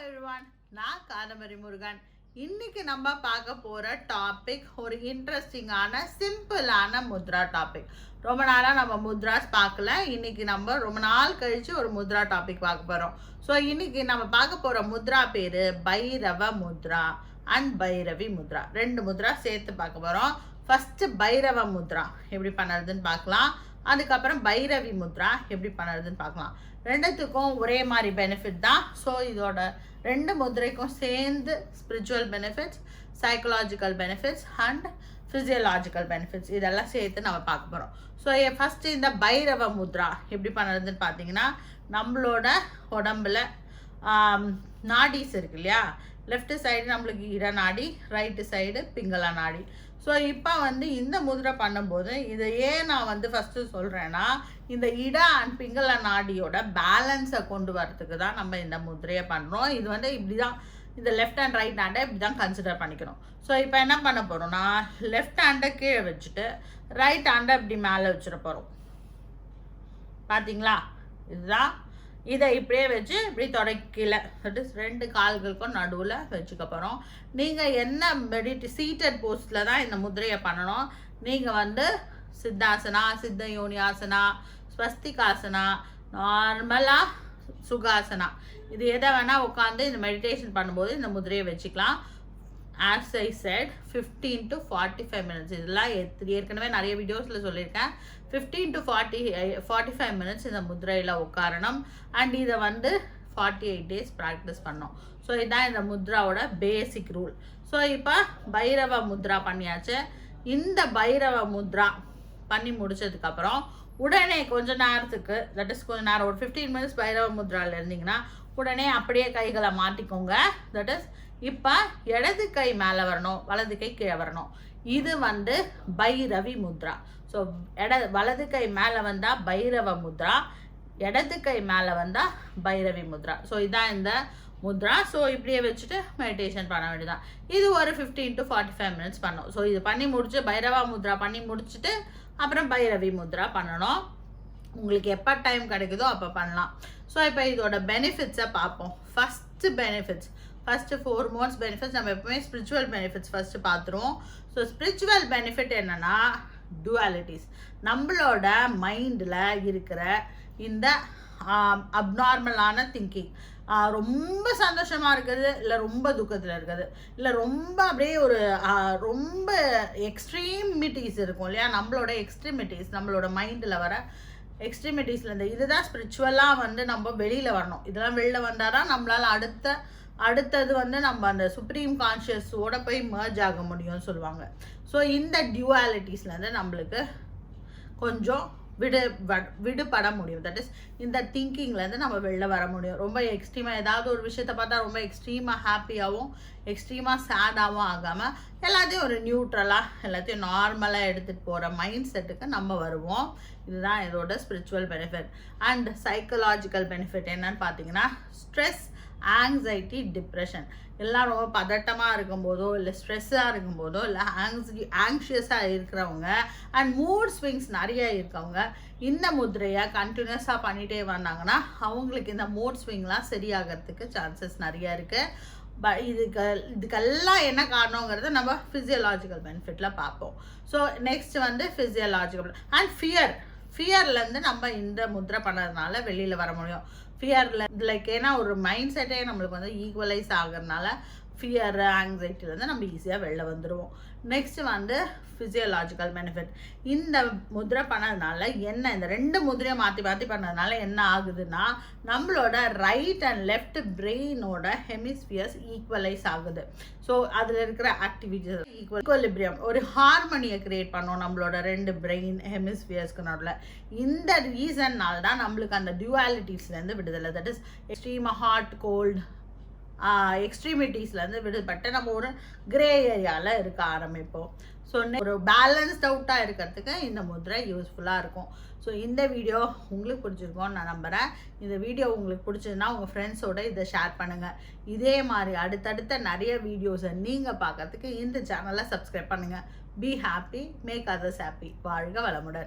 everyone, நான் Kadambari Murugan. இன்னைக்கு நம்ம பார்க்க போற டாபிக் ஒரு இன்ட்ரெஸ்டிங்கான சிம்பிளான முத்ரா டாபிக். ரொம்ப நாளா நம்ம முத்ராஸ் பார்க்கல. இன்னைக்கு நம்ம ரொம்ப நாள் கழிச்சு ஒரு முத்ரா டாபிக் பார்க்க போறோம். ஸோ இன்னைக்கு நம்ம பார்க்க போற முத்ரா பேரு பைரவ முத்ரா அண்ட் பைரவி முத்ரா. ரெண்டு முத்ரா சேர்த்து பார்க்க போறோம். ஃபர்ஸ்ட் பைரவ முத்ரா எப்படி பண்ணுறதுன்னு பார்க்கலாம். அதுக்கப்புறம் பைரவி முத்ரா எப்படி பண்ணுறதுன்னு பார்க்கலாம். ரெண்டுத்துக்கும் ஒரே மாதிரி பெனிஃபிட் தான். ஸோ இதோட ரெண்டு முத்ரைக்கும் சேர்ந்து spiritual benefits, psychological benefits and physiological benefits இதெல்லாம் சேர்த்து நம்ம பார்க்க போகிறோம். ஸோ ஃபஸ்ட்டு இந்த பைரவ முத்ரா எப்படி பண்ணுறதுன்னு பார்த்தீங்கன்னா, நம்மளோட உடம்புல நாடிஸ் இருக்கு இல்லையா, லெஃப்ட் சைடு நம்மளுக்கு இட நாடி, ரைட்டு சைடு பிங்களா நாடி. ஸோ இப்போ இந்த முத்ரை பண்ணும்போது இதை ஏன் நான் ஃபஸ்ட்டு சொல்கிறேன்னா, இந்த இட அண்ட் பிங்கள நாடியோட பேலன்ஸை கொண்டு வரதுக்கு தான் நம்ம இந்த முத்ரையை பண்ணுறோம். இது இப்படி தான், இந்த லெஃப்ட் அண்ட் ரைட் ஹேண்டை இப்படி தான் கன்சிடர் பண்ணிக்கணும். ஸோ இப்போ என்ன பண்ண போகிறோம்னா, லெஃப்ட் ஹேண்டை கீழே வச்சுட்டு ரைட் ஹேண்டை இப்படி மேலே வச்சுட போகிறோம். பார்த்தீங்களா, இதுதான். இதை இப்படியே வச்சு இப்படி தொடக்கல, தட் இஸ் ரெண்டு கால்களுக்கும் நடுவில் வச்சுக்க போகிறோம். நீங்கள் என்ன சீட்டட் போஸ்டில் தான் இந்த முத்ரையை பண்ணணும். நீங்கள் சித்தாசனா, சித்த யோனியாசனா, ஸ்வஸ்திகாசனா, நார்மலாக சுகாசனா, இது எதை வேணால் உட்காந்து இந்த மெடிடேஷன் பண்ணும்போது இந்த முத்ரையை வச்சுக்கலாம். as I said 15 to 45 minutes. இதெல்லாம் ஏற்கனவே நிறைய வீடியோஸில் சொல்லியிருக்கேன். 15 to 45 minutes இந்த முத்ரையில் உட்காரணும். அண்ட் இதை 48 days ப்ராக்டிஸ் பண்ணோம். ஸோ இதுதான் இந்த முத்ராவோட பேசிக் ரூல். ஸோ இப்போ பைரவ முத்ரா பண்ணியாச்சு. இந்த பைரவ முத்ரா பண்ணி முடிச்சதுக்கப்புறம் உடனே கொஞ்ச நேரத்துக்கு, தட் இஸ் கொஞ்ச நேரம், ஒரு 15 minutes பைரவ முத்ராவில் இருந்தீங்கன்னா உடனே அப்படியே கைகளை மாட்டிக்கோங்க. தட் இஸ் இப்போ இடது கை மேலே வரணும், வலது கை கீழே வரணும். இது பைரவி முத்ரா. ஸோ வலது கை மேலே வந்தால் பைரவ முத்ரா, இடது கை மேலே வந்தால் பைரவி முத்ரா. ஸோ இதான் இந்த முத்ரா. ஸோ இப்படியே வச்சுட்டு மெடிடேஷன் பண்ண வேண்டியதான். இது ஒரு 15 to 45 minutes பண்ணணும். ஸோ இது பண்ணி முடிச்சு பைரவா முத்ரா பண்ணி முடிச்சுட்டு அப்புறம் பைரவி முத்ரா பண்ணணும். உங்களுக்கு எப்போ டைம் கிடைக்குதோ அப்போ பண்ணலாம். ஸோ இப்போ இதோட பெனிஃபிட்ஸை பார்ப்போம். First 4 months benefits. நம்ம எப்பவுமே ஸ்பிரிச்சுவல் பெனிஃபிட்ஸ் ஃபஸ்ட்டு பார்த்துருவோம். ஸோ ஸ்பிரிச்சுவல் பெனிஃபிட் என்னென்னா, டுவாலிட்டிஸ். நம்மளோட மைண்டில் இருக்கிற இந்த அப்நார்மலான திங்கிங், ரொம்ப சந்தோஷமாக இருக்குது, இல்லை ரொம்ப துக்கத்தில் இருக்குது, இல்லை ரொம்ப அப்படியே ஒரு ரொம்ப எக்ஸ்ட்ரீமிட்டிஸ் இருக்கும் இல்லையா, நம்மளோட எக்ஸ்ட்ரீமிட்டிஸ், நம்மளோட மைண்டில் வர எக்ஸ்ட்ரீமிட்டிஸில் இதுதான் ஸ்பிரிச்சுவலாக நம்ம வெளியில் வரணும். இதெல்லாம் வெளியில் வந்தால் தான் நம்மளால் அடுத்தது நம்ம அந்த சுப்ரீம் கான்ஷியஸோட போய் மர்ஜ் ஆக முடியும்னு சொல்லுவாங்க. ஸோ இந்த டியூவாலிட்டிஸ்லேருந்து நம்மளுக்கு கொஞ்சம் விடுபட முடியும். தட் இஸ் இந்த திங்கிங்லேருந்து நம்ம வெளில வர முடியும். ரொம்ப எக்ஸ்ட்ரீமாக ஏதாவது ஒரு விஷயத்தை பார்த்தா ரொம்ப எக்ஸ்ட்ரீமாக ஹாப்பியாகவும் எக்ஸ்ட்ரீமாக சேடாகவும் ஆகாமல் எல்லாத்தையும் ஒரு நியூட்ரலாக, எல்லாத்தையும் நார்மலாக எடுத்துகிட்டு போகிற மைண்ட் செட்டுக்கு நம்ம வருவோம். இதுதான் இதோட spiritual benefit. And psychological benefit என்னன்னு பார்த்தீங்கன்னா, ஸ்ட்ரெஸ், ஆங்ஸைட்டி, டிப்ரெஷன் எல்லாம் ரொம்ப பதட்டமாக இருக்கும்போதோ, இல்லை ஸ்ட்ரெஸ்ஸாக இருக்கும்போதோ, இல்லை ஆங்ஷியஸாக இருக்கிறவங்க அண்ட் மூட் ஸ்விங்ஸ் நிறைய இருக்கவங்க இந்த முத்ரையை கண்டினியூஸாக பண்ணிகிட்டே வந்தாங்கன்னா அவங்களுக்கு இந்த மூட் ஸ்விங்லாம் சரியாகிறதுக்கு சான்சஸ் நிறையா இருக்குது. இதுக்கெல்லாம் என்ன காரணங்கிறத நம்ம ஃபிசியலாஜிக்கல் பெனிஃபிட்டில் பார்ப்போம். ஸோ நெக்ஸ்ட் ஃபிசியலாஜிக்கல் அண்ட் ஃபியர்லேருந்து நம்ம இந்த முத்ரை பண்ணுறதுனால வெளியில் வர முடியும். ஃபியரில் ஏன்னா ஒரு மைண்ட் செட்டே நம்மளுக்கு ஈக்குவலைஸ் ஆகிறதுனால ஃபியர், ஆங்ஸைட்டிலேருந்து நம்ம ஈஸியாக வெளில வந்துடுவோம். Next physiological benefit. இந்த முத்ரை பண்ணதுனால என்ன, இந்த ரெண்டு முத்ரையை மாற்றி பண்ணதுனால என்ன ஆகுதுன்னா, நம்மளோட ரைட் அண்ட் லெஃப்ட் பிரெயினோட ஹெமிஸ்பியர்ஸ் ஈக்குவலைஸ் ஆகுது. ஸோ அதில் இருக்கிற ஆக்டிவிட்டிஸ் ஈக்குவலிபிரியம், ஒரு ஹார்மோனியை கிரியேட் பண்ணோம் நம்மளோட ரெண்டு பிரெயின் ஹெமிஸ்பியர்ஸ்க்கு நடுவில். இந்த ரீசன்னால் தான் நம்மளுக்கு அந்த டியூவாலிட்டிஸ்லேருந்து விடுதலை, தட் இஸ் எக்ஸ்ட்ரீமாக ஹாட், கோல்டு, எக்ஸ்ட்ரீமிட்டிஸ்லேருந்து விடுபட்டு நம்ம ஒரு கிரே ஏரியாவில் இருக்க ஆரம்பிப்போம். ஸோ ஒரு பேலன்ஸ்ட் அவுட்டாக இருக்கிறதுக்கு இந்த முத்ரை யூஸ்ஃபுல்லாக இருக்கும். ஸோ இந்த வீடியோ உங்களுக்கு பிடிச்சிருக்கோன்னு நான் நம்புகிறேன். இந்த வீடியோ உங்களுக்கு பிடிச்சதுன்னா உங்கள் ஃப்ரெண்ட்ஸோட இதை ஷேர் பண்ணுங்கள். இதே மாதிரி அடுத்தடுத்த நிறைய வீடியோஸை நீங்கள் பார்க்கறதுக்கு இந்த சேனலை சப்ஸ்கிரைப் பண்ணுங்கள். Be happy, make others happy. வாழ்க வளமுடன்.